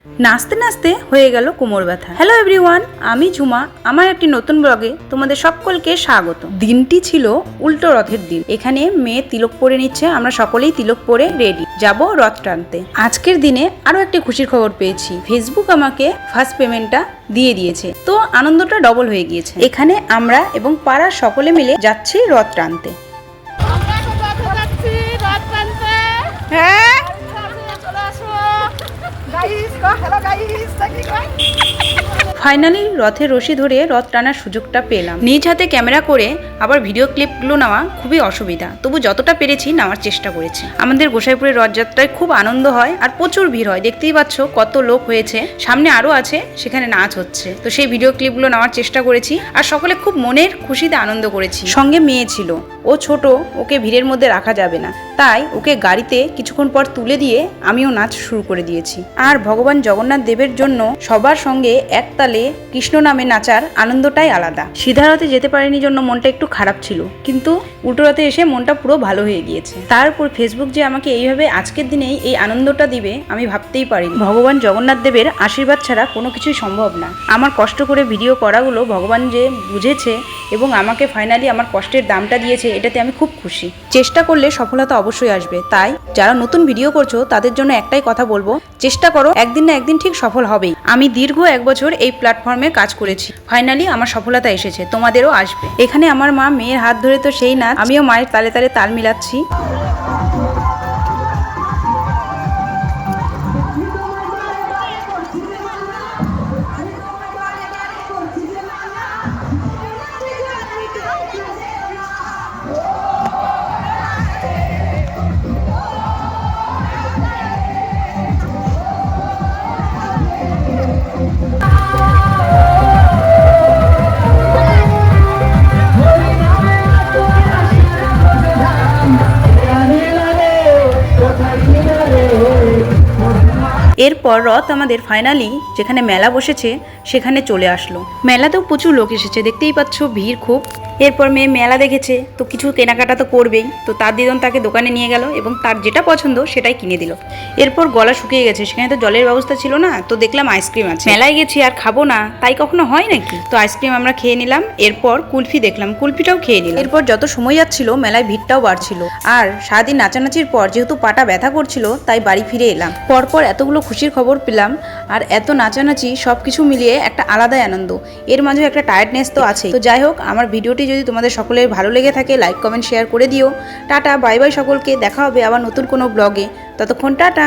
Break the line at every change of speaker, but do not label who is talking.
নাচতে নাচতে হয়ে গেল কোমর ব্যথা। হ্যালো এভরিওয়ান, আমি ঝুমা। আমার একটি নতুন ব্লগে তোমাদের সকলকে স্বাগত। দিনটি ছিল উল্টো রথের দিন। এখানে মেয়ে তিলক পরে নিচ্ছে, আমরা সকলেই তিলক পরে রেডি যাব রথ টানতে। আজকের দিনে আরো একটি খুশির খবর পেয়েছি, ফেসবুক আমাকে ফার্স্ট পেমেন্টটা দিয়ে দিয়েছে, তো আনন্দটা ডবল হয়ে গিয়েছে। এখানে আমরা এবং পাড়ার সকলে মিলে যাচ্ছি রথ টানতে। ফাইনালি রথের রশি ধরে রথ টানার সুযোগটা পেলাম। নিজ হাতে ক্যামেরা করে আবার ভিডিও ক্লিপগুলো নেওয়া খুবই অসুবিধা, তবু যতটা পেরেছি নেওয়ার চেষ্টা করেছি। আমাদের গোসাইপুরের রথযাত্রায় খুব আনন্দ হয় আর প্রচুর ভিড় হয়, দেখতেই পাচ্ছ কত লোক হয়েছে। সামনে আরো আছে, সেখানে নাচ হচ্ছে, তো সেই ভিডিও ক্লিপগুলো নেওয়ার চেষ্টা করেছি আর সকলে খুব মনের খুশিতে আনন্দ করেছি। সঙ্গে মেয়ে ছিল, ও ছোট, ওকে ভিড়ের মধ্যে রাখা যাবে না, তাই ওকে গাড়িতে কিছুক্ষণ পর তুলে দিয়ে আমিও নাচ শুরু করে দিয়েছি। আর ভগবান জগন্নাথ দেবের জন্য সবার সঙ্গে এক তালে কৃষ্ণ নামে নাচার আনন্দটাই আলাদা। সিধা রথে যেতে পারিনি জন্য মনটা একটু খারাপ ছিল, কিন্তু উল্টো রথে এসে মনটা পুরো ভালো হয়ে গিয়েছে। তারপর ফেসবুক যে আমাকে এইভাবে আজকের দিনেই এই আনন্দটা দিবে আমি ভাবতেই পারিনি। ভগবান জগন্নাথ দেবের আশীর্বাদ ছাড়া কোনো কিছুই সম্ভব না। আমার কষ্ট করে ভিডিও করাগুলো ভগবান যে বুঝেছে এবং আমাকে ফাইনালি আমার কষ্টের দামটা দিয়েছে, এটাতে আমি খুব খুশি। চেষ্টা করলে সফলতা অবশ্যই আসবে, তাই যারা নতুন ভিডিও করছো তাদের জন্য একটাই কথা বলবো, চেষ্টা করো, একদিন না একদিন ঠিক সফল হবেই। আমি দীর্ঘ 1 বছর এই প্ল্যাটফর্মে কাজ করেছি, ফাইনালি আমার সফলতা এসেছে, তোমাদেরও আসবে। এখানে আমার মা মেয়ের হাত ধরে তো সেই নাচ, আমিও মায়ের তালে তালে তাল মিলাচ্ছি। এরপর রথ আমাদের ফাইনালি যেখানে মেলা বসেছে সেখানে চলে আসলো। মেলাতেও প্রচুর লোক এসেছে, দেখতেই পাচ্ছ ভিড় খুব। এরপর মেয়ে মেলা দেখেছে, তো কিছু কেনাকাটা তো করবেই, তো তার দিদন তাকে দোকানে নিয়ে গেল এবং তার যেটা পছন্দ সেটাই কিনে দিল। এরপর গলা শুকিয়ে গেছে, সেখানে তো জলের ব্যবস্থা ছিল না, তো দেখলাম আইসক্রিম আছে। মেলায় গেছি আর খাবো না তাই কখনো হয় নাকি, তো আইসক্রিম আমরা খেয়ে নিলাম। এরপর কুলফি দেখলাম, কুলফিটাও খেয়ে নিলাম। এরপর যত সময় যাচ্ছিল মেলায় ভিড়টাও বাড়ছিল, আর সারাদিন নাচানাচির পর যেহেতু পাটা ব্যথা করছিল তাই বাড়ি ফিরে এলাম। পরপর এতগুলো খুশির খবর পেলাম আর এত নাচানাচি, সবকিছু মিলিয়ে একটা আলাদাই আনন্দ। এর মাঝে একটা টায়ার্ডনেস তো আছে। তো যাই হোক, আমার ভিডিওটি যদি তোমাদের সকলের ভালো লেগে থাকে লাইক কমেন্ট শেয়ার করে দিও। টাটা, বাই বাই সকলকে, দেখা হবে আবার নতুন কোনো ব্লগে, ততক্ষণ টাটা।